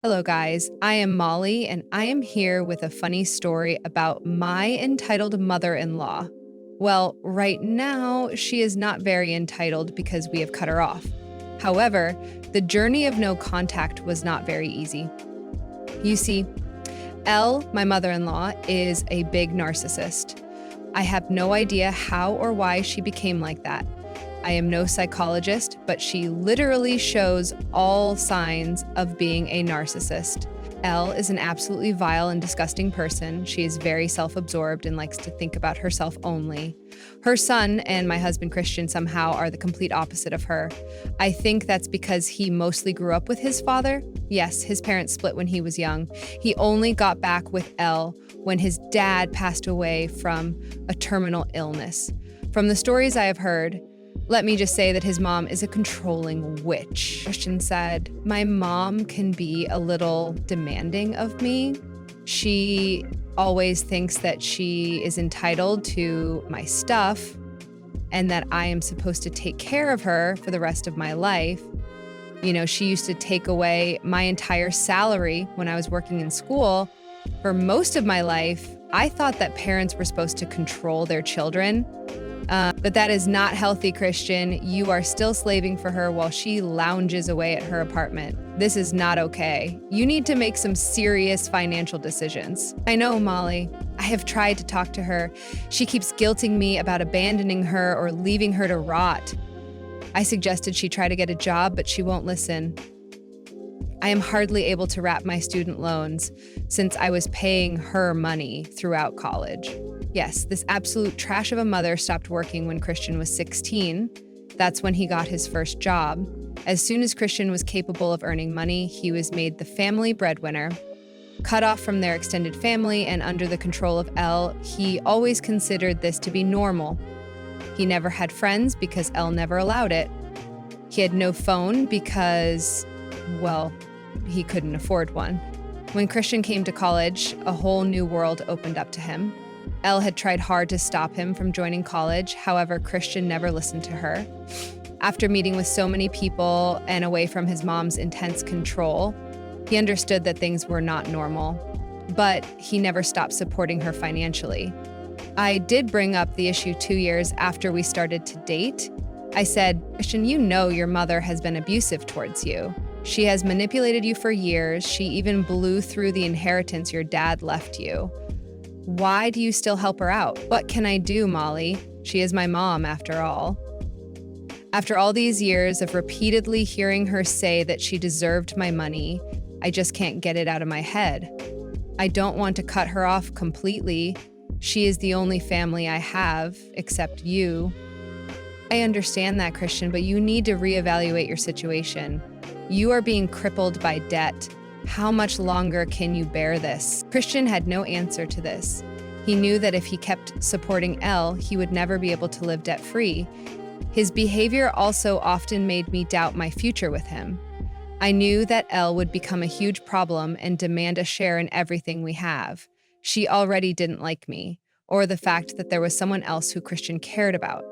Hello, guys. I am Molly, and I am here with a funny story about my entitled mother in law. Well, right now, she is not very entitled because we have cut her off. However, the journey of no contact was not very easy. You see, Elle, my mother in law, is a big narcissist. I have no idea how or why she became like that. I am no psychologist, but she literally shows all signs of being a narcissist. Elle is an absolutely vile and disgusting person. She is very self-absorbed and likes to think about herself only. Her son and my husband Christian somehow are the complete opposite of her. I think that's because he mostly grew up with his father. Yes, his parents split when he was young. He only got back with Elle when his dad passed away from a terminal illness. From the stories I have heard, let me just say that his mom is a controlling witch. Christian said, my mom can be a little demanding of me. She always thinks that she is entitled to my stuff and that I am supposed to take care of her for the rest of my life. You know, she used to take away my entire salary when I was working in school. For most of my life, I thought that parents were supposed to control their children. But that is not healthy, Christian. You are still slaving for her while she lounges away at her apartment. This is not okay. You need to make some serious financial decisions. I know, Molly. I have tried to talk to her. She keeps guilting me about abandoning her or leaving her to rot. I suggested she try to get a job, but she won't listen. I am hardly able to wrap my student loans since I was paying her money throughout college. Yes, this absolute trash of a mother stopped working when Christian was 16. That's when he got his first job. As soon as Christian was capable of earning money, he was made the family breadwinner. Cut off from their extended family and under the control of Elle, he always considered this to be normal. He never had friends because Elle never allowed it. He had no phone because, well, he couldn't afford one. When Christian came to college, a whole new world opened up to him. Elle had tried hard to stop him from joining college. However, Christian never listened to her. After meeting with so many people and away from his mom's intense control, he understood that things were not normal, but he never stopped supporting her financially. I did bring up the issue 2 years after we started to date. I said, Christian, you know your mother has been abusive towards you. She has manipulated you for years. She even blew through the inheritance your dad left you. Why do you still help her out? What can I do, Molly? She is my mom, after all. After all these years of repeatedly hearing her say that she deserved my money, I just can't get it out of my head. I don't want to cut her off completely. She is the only family I have, except you. I understand that, Christian, but you need to reevaluate your situation. You are being crippled by debt. How much longer can you bear this? Christian had no answer to this. He knew that if he kept supporting Elle, he would never be able to live debt-free. His behavior also often made me doubt my future with him. I knew that Elle would become a huge problem and demand a share in everything we have. She already didn't like me, or the fact that there was someone else who Christian cared about.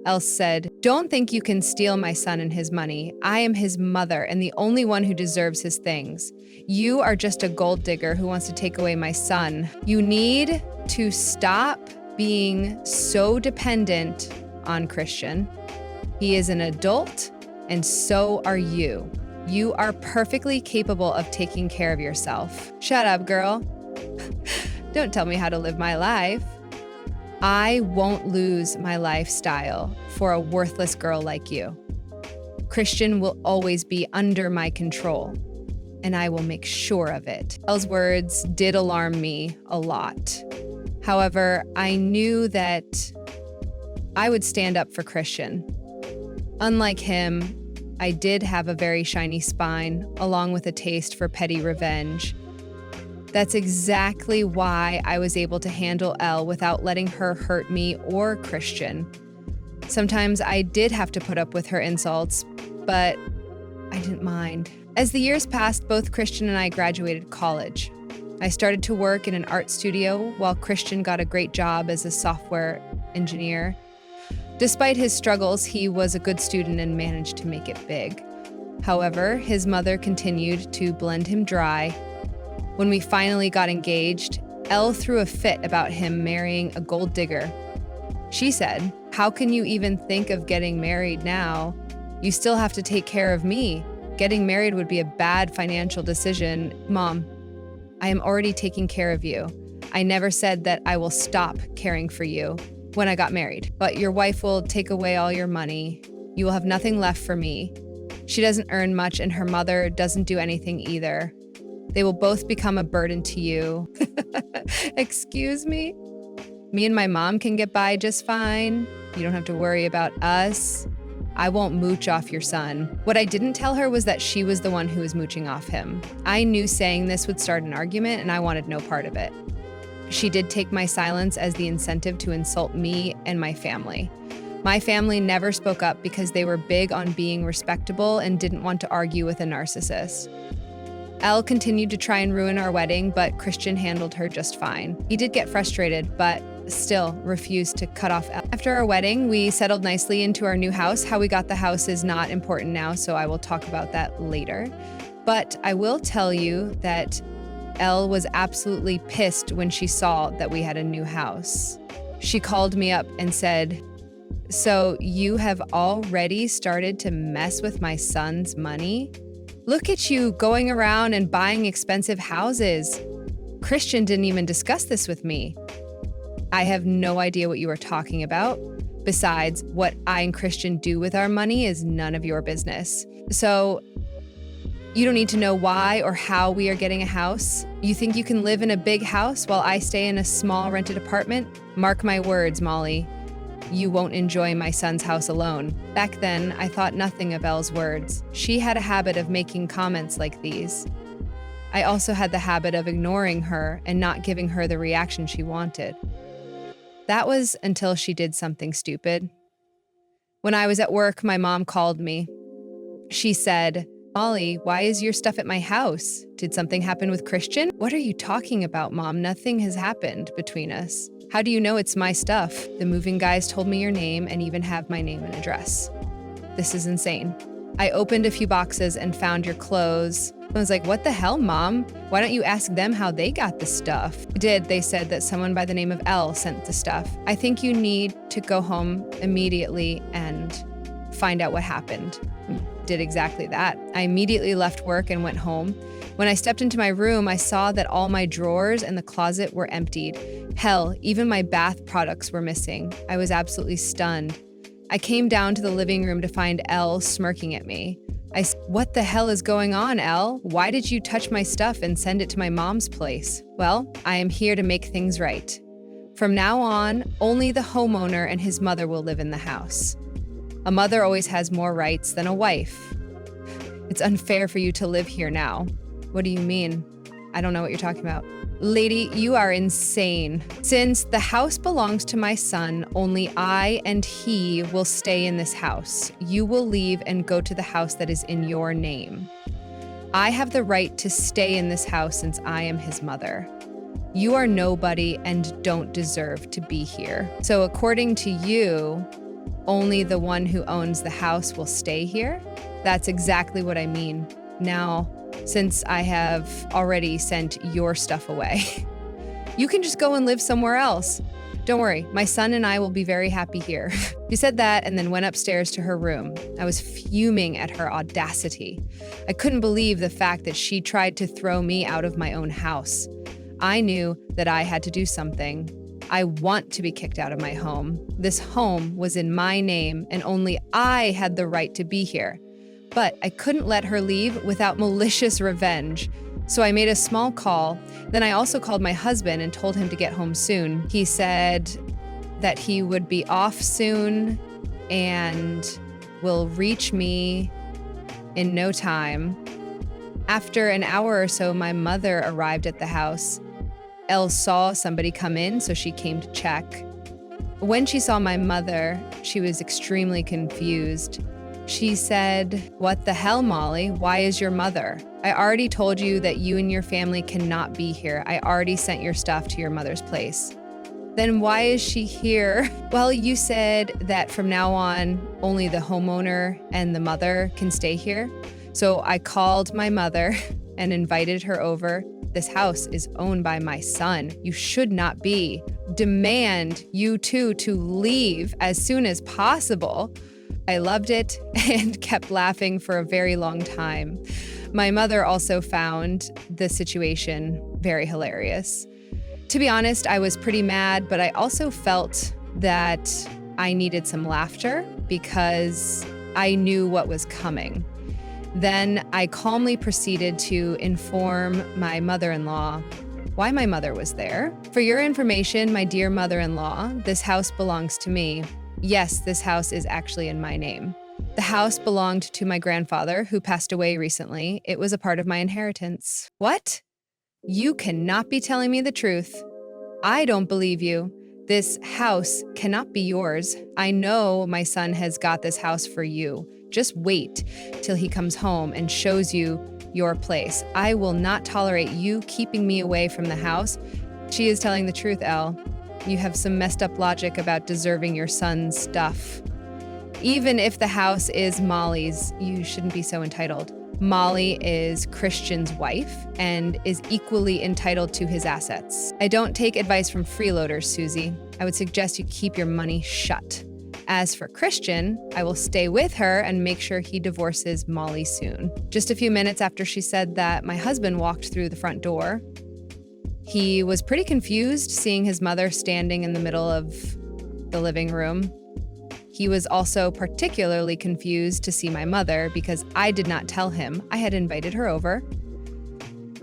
Elle said, don't think you can steal my son and his money. I am his mother and the only one who deserves his things. You are just a gold digger who wants to take away my son. You need to stop being so dependent on Christian. He is an adult, and so are you. You are perfectly capable of taking care of yourself. Shut up, girl. Don't tell me how to live my life. I won't lose my lifestyle for a worthless girl like you. Christian will always be under my control, and I will make sure of it. Elle's words did alarm me a lot. However, I knew that I would stand up for Christian. Unlike him, I did have a very shiny spine, along with a taste for petty revenge. That's exactly why I was able to handle Elle without letting her hurt me or Christian. Sometimes I did have to put up with her insults, but I didn't mind. As the years passed, both Christian and I graduated college. I started to work in an art studio while Christian got a great job as a software engineer. Despite his struggles, he was a good student and managed to make it big. However, his mother continued to blend him dry. When we finally got engaged, Elle threw a fit about him marrying a gold digger. She said, "How can you even think of getting married now? You still have to take care of me. Getting married would be a bad financial decision." Mom, I am already taking care of you. I never said that I will stop caring for you when I got married, but your wife will take away all your money. You will have nothing left for me. She doesn't earn much and her mother doesn't do anything either. They will both become a burden to you. Excuse me? Me and my mom can get by just fine. You don't have to worry about us. I won't mooch off your son. What I didn't tell her was that she was the one who was mooching off him. I knew saying this would start an argument and I wanted no part of it. She did take my silence as the incentive to insult me and my family. My family never spoke up because they were big on being respectable and didn't want to argue with a narcissist. Elle continued to try and ruin our wedding, but Christian handled her just fine. He did get frustrated, but still refused to cut off Elle. After our wedding, we settled nicely into our new house. How we got the house is not important now, so I will talk about that later. But I will tell you that Elle was absolutely pissed when she saw that we had a new house. She called me up and said, "So you have already started to mess with my son's money? Look at you going around and buying expensive houses. Christian didn't even discuss this with me." I have no idea what you are talking about. Besides, what I and Christian do with our money is none of your business. So you don't need to know why or how we are getting a house. You think you can live in a big house while I stay in a small rented apartment? Mark my words, Molly. You won't enjoy my son's house alone. Back then, I thought nothing of Elle's words. She had a habit of making comments like these. I also had the habit of ignoring her and not giving her the reaction she wanted. That was until she did something stupid. When I was at work, my mom called me. She said, "Molly, why is your stuff at my house? Did something happen with Christian?" "What are you talking about, Mom? Nothing has happened between us." "How do you know it's my stuff? The moving guys told me your name and even have my name and address." This is insane. I opened a few boxes and found your clothes. I was like, "What the hell, Mom? Why don't you ask them how they got the stuff?" I did. They said that someone by the name of Elle sent the stuff. "I think you need to go home immediately and find out what happened." Did exactly that. I immediately left work and went home. When I stepped into my room, I saw that all my drawers and the closet were emptied. Hell, even my bath products were missing. I was absolutely stunned. I came down to the living room to find Elle smirking at me. I said, "What the hell is going on, Elle? Why did you touch my stuff and send it to my mom's place?" "Well, I am here to make things right. From now on, only the homeowner and his mother will live in the house. A mother always has more rights than a wife. It's unfair for you to live here now." "What do you mean? I don't know what you're talking about." "Lady, you are insane. Since the house belongs to my son, only I and he will stay in this house. You will leave and go to the house that is in your name. I have the right to stay in this house since I am his mother. You are nobody and don't deserve to be here. So according to you, only the one who owns the house will stay here?" "That's exactly what I mean. Now, since I have already sent your stuff away, you can just go and live somewhere else. Don't worry, my son and I will be very happy here." She said that and then went upstairs to her room. I was fuming at her audacity. I couldn't believe the fact that she tried to throw me out of my own house. I knew that I had to do something. I want to be kicked out of my home. This home was in my name and only I had the right to be here. But I couldn't let her leave without malicious revenge. So I made a small call. Then I also called my husband and told him to get home soon. He said that he would be off soon and will reach me in no time. After an hour or so, my mother arrived at the house. Elle saw somebody come in, so she came to check. When she saw my mother, she was extremely confused. She said, "What the hell, Molly? Why is your mother? I already told you that you and your family cannot be here. I already sent your stuff to your mother's place." "Then why is she here?" "Well, you said that from now on, only the homeowner and the mother can stay here. So I called my mother and invited her over. This house is owned by my son. You should not be. Demand you two to leave as soon as possible. I loved it and kept laughing for a very long time. My mother also found the situation very hilarious. To be honest, I was pretty mad, but I also felt that I needed some laughter because I knew what was coming. Then I calmly proceeded to inform my mother-in-law why my mother was there. For your information, my dear mother-in-law, this house belongs to me. Yes, this house is actually in my name. The house belonged to my grandfather, who passed away recently. It was a part of my inheritance. What? You cannot be telling me the truth. I don't believe you. This house cannot be yours. I know my son has got this house for you. Just wait till he comes home and shows you your place. I will not tolerate you keeping me away from the house. She is telling the truth, Elle. You have some messed up logic about deserving your son's stuff. Even if the house is Molly's, you shouldn't be so entitled. Molly is Christian's wife and is equally entitled to his assets. I don't take advice from freeloaders, Susie. I would suggest you keep your money shut. As for Christian, I will stay with her and make sure he divorces Molly soon. Just a few minutes after she said that, my husband walked through the front door. He was pretty confused seeing his mother standing in the middle of the living room. He was also particularly confused to see my mother because I did not tell him I had invited her over.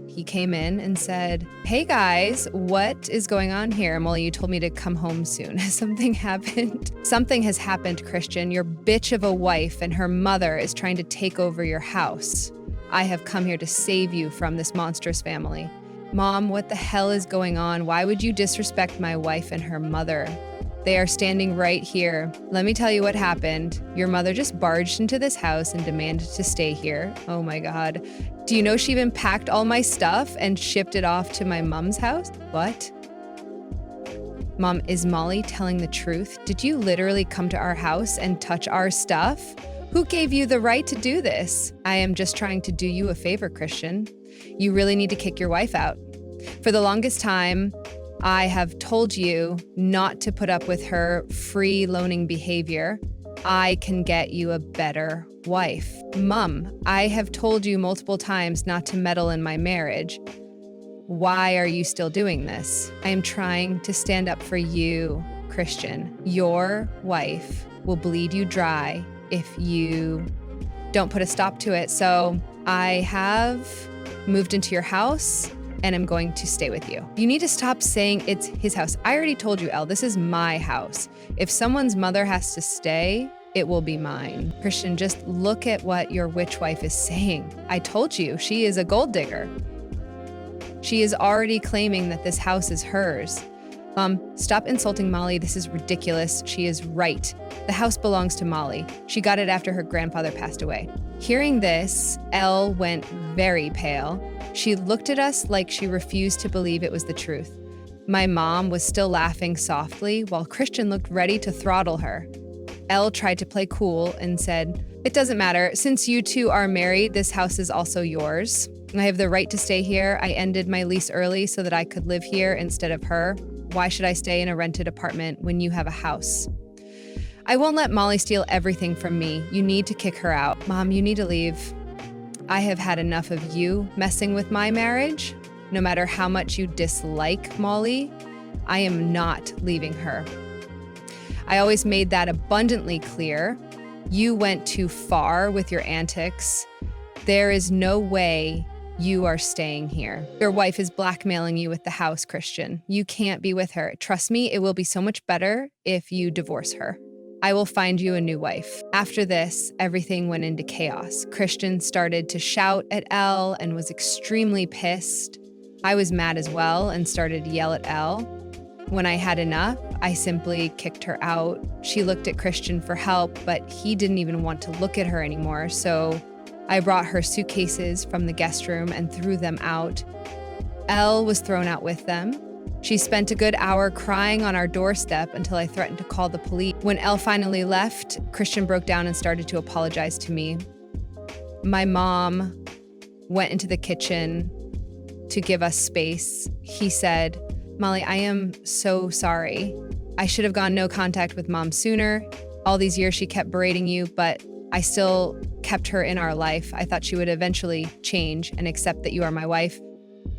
He came in and said, "Hey guys, what is going on here? Molly, you told me to come home soon. Has something happened?" "Something has happened, Christian. Your bitch of a wife and her mother is trying to take over your house. I have come here to save you from this monstrous family." "Mom, what the hell is going on? Why would you disrespect my wife and her mother? They are standing right here. Let me tell you what happened. Your mother just barged into this house and demanded to stay here. Oh my God. Do you know she even packed all my stuff and shipped it off to my mom's house?" "What? Mom, is Molly telling the truth? Did you literally come to our house and touch our stuff? Who gave you the right to do this?" "I am just trying to do you a favor, Christian. You really need to kick your wife out. For the longest time, I have told you not to put up with her free loaning behavior. I can get you a better wife. Mom, I have told you multiple times not to meddle in my marriage. Why are you still doing this?" "I am trying to stand up for you, Christian. Your wife will bleed you dry if you don't put a stop to it. So I have moved into your house and I'm going to stay with you. You need to stop saying it's his house. I already told you, Elle, this is my house. If someone's mother has to stay, it will be mine." "Christian, just look at what your witch wife is saying. I told you, she is a gold digger. She is already claiming that this house is hers." "Mom, stop insulting Molly. This is ridiculous. She is right. The house belongs to Molly. She got it after her grandfather passed away." Hearing this, Elle went very pale. She looked at us like she refused to believe it was the truth. My mom was still laughing softly while Christian looked ready to throttle her. Elle tried to play cool and said, "It doesn't matter. Since you two are married, this house is also yours. I have the right to stay here. I ended my lease early so that I could live here instead of her. Why should I stay in a rented apartment when you have a house? I won't let Molly steal everything from me. You need to kick her out. Mom, you need to leave. I have had enough of you messing with my marriage. No matter how much you dislike Molly, I am not leaving her. I always made that abundantly clear. You went too far with your antics. There is no way you are staying here. Your wife is blackmailing you with the house, Christian. You can't be with her. Trust me, it will be so much better if you divorce her. I will find you a new wife." After this, everything went into chaos. Christian started to shout at Elle and was extremely pissed. I was mad as well and started to yell at Elle. When I had enough, I simply kicked her out. She looked at Christian for help, but he didn't even want to look at her anymore, so I brought her suitcases from the guest room and threw them out. Elle was thrown out with them. She spent a good hour crying on our doorstep until I threatened to call the police. When Elle finally left, Christian broke down and started to apologize to me. my mom went into the kitchen to give us space. He said, "Molly, I am so sorry. I should have gone no contact with mom sooner. All these years she kept berating you, but I still kept her in our life. I thought she would eventually change and accept that you are my wife.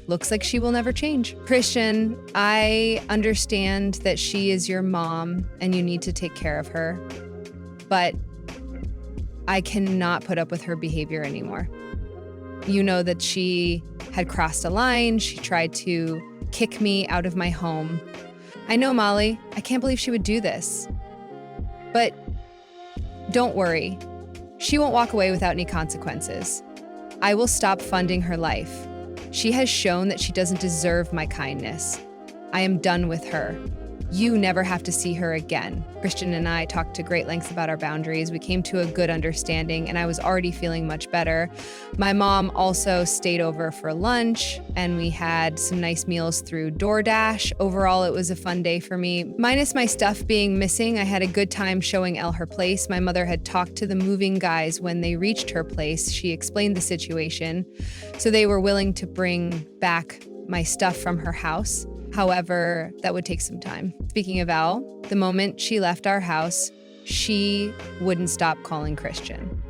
Looks like she will never change. Christian, I understand that she is your mom and you need to take care of her, but I cannot put up with her behavior anymore. You know that she had crossed a line. She tried to kick me out of my home. I know, Molly, I can't believe she would do this. But don't worry. She won't walk away without any consequences. I will stop funding her life. She has shown that she doesn't deserve my kindness. I am done with her. You never have to see her again." Christian and I talked to great lengths about our boundaries. We came to a good understanding, and I was already feeling much better. My mom also stayed over for lunch, and we had some nice meals through DoorDash. Overall, it was a fun day for me. Minus my stuff being missing, I had a good time showing Elle her place. My mother had talked to the moving guys when they reached her place. She explained the situation, so they were willing to bring back my stuff from her house. However, that would take some time. Speaking of Elle, the moment she left our house, she wouldn't stop calling Christian.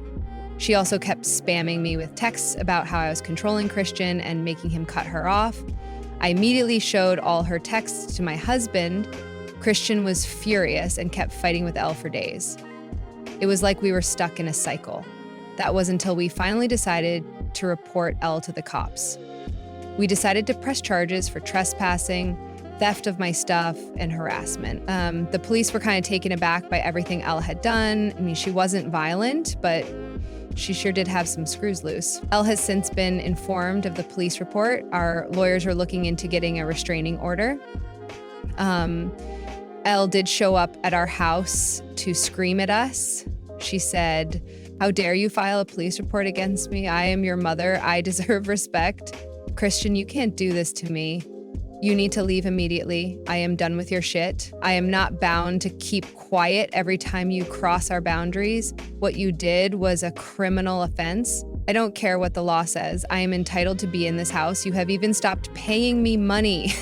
She also kept spamming me with texts about how I was controlling Christian and making him cut her off. I immediately showed all her texts to my husband. Christian was furious and kept fighting with Elle for days. It was like we were stuck in a cycle. That was until we finally decided to report Elle to the cops. We decided to press charges for trespassing, theft of my stuff, and harassment. The police were kind of taken aback by everything Elle had done. I mean, she wasn't violent, but she sure did have some screws loose. Elle has since been informed of the police report. Our lawyers are looking into getting a restraining order. Elle did show up at our house to scream at us. She said, "How dare you file a police report against me? I am your mother. I deserve respect. Christian, you can't do this to me. You need to leave immediately. I am done with your shit. I am not bound to keep quiet every time you cross our boundaries. What you did was a criminal offense. I don't care what the law says. I am entitled to be in this house. You have even stopped paying me money.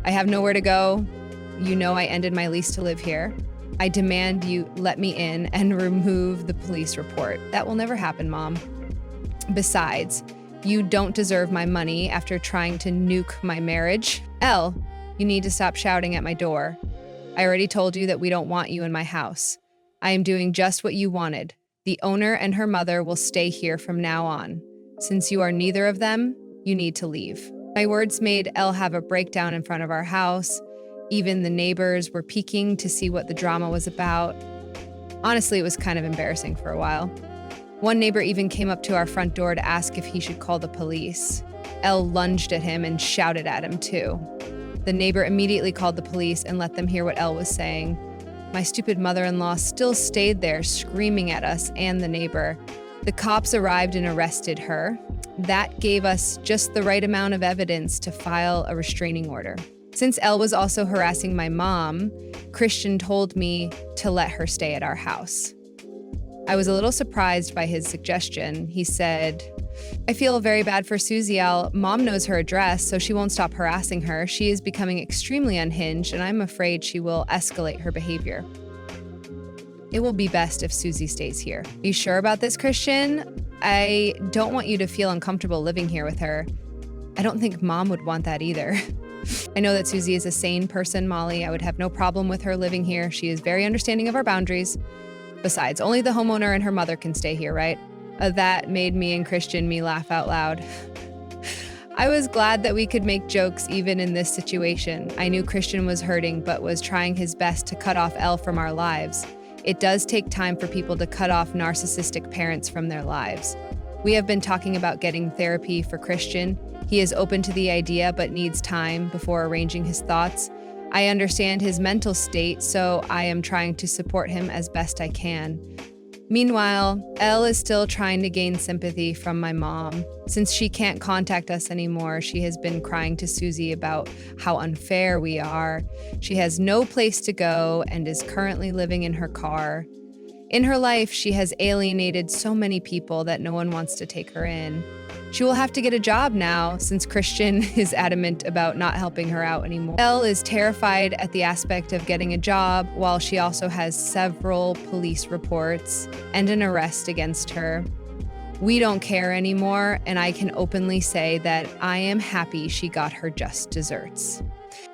I have nowhere to go. You know I ended my lease to live here. I demand you let me in and remove the police report." "That will never happen, Mom. Besides, you don't deserve my money after trying to nuke my marriage. Elle, you need to stop shouting at my door. I already told you that we don't want you in my house. I am doing just what you wanted. The owner and her mother will stay here from now on. Since you are neither of them, you need to leave." My words made Elle have a breakdown in front of our house. Even the neighbors were peeking to see what the drama was about. Honestly, it was kind of embarrassing for a while. One neighbor even came up to our front door to ask if he should call the police. Elle lunged at him and shouted at him too. The neighbor immediately called the police and let them hear what Elle was saying. My stupid mother-in-law still stayed there screaming at us and the neighbor. The cops arrived and arrested her. That gave us just the right amount of evidence to file a restraining order. Since Elle was also harassing my mom, Christian told me to let her stay at our house. I was a little surprised by his suggestion. He said, "I feel very bad for Susie, Elle. Mom knows her address, so she won't stop harassing her. She is becoming extremely unhinged, and I'm afraid she will escalate her behavior. It will be best if Susie stays here." "Are you sure about this, Christian? I don't want you to feel uncomfortable living here with her. I don't think Mom would want that either." "I know that Susie is a sane person, Molly. I would have no problem with her living here. She is very understanding of our boundaries. Besides, only the homeowner and her mother can stay here, right?" That made me and Christian laugh out loud. I was glad that we could make jokes even in this situation. I knew Christian was hurting, but was trying his best to cut off Elle from our lives. It does take time for people to cut off narcissistic parents from their lives. We have been talking about getting therapy for Christian. He is open to the idea, but needs time before arranging his thoughts. I understand his mental state, so I am trying to support him as best I can. Meanwhile, Elle is still trying to gain sympathy from my mom. Since she can't contact us anymore, she has been crying to Susie about how unfair we are. She has no place to go and is currently living in her car. In her life, she has alienated so many people that no one wants to take her in. She will have to get a job now since Christian is adamant about not helping her out anymore. Elle is terrified at the aspect of getting a job, while she also has several police reports and an arrest against her. We don't care anymore, and I can openly say that I am happy she got her just desserts.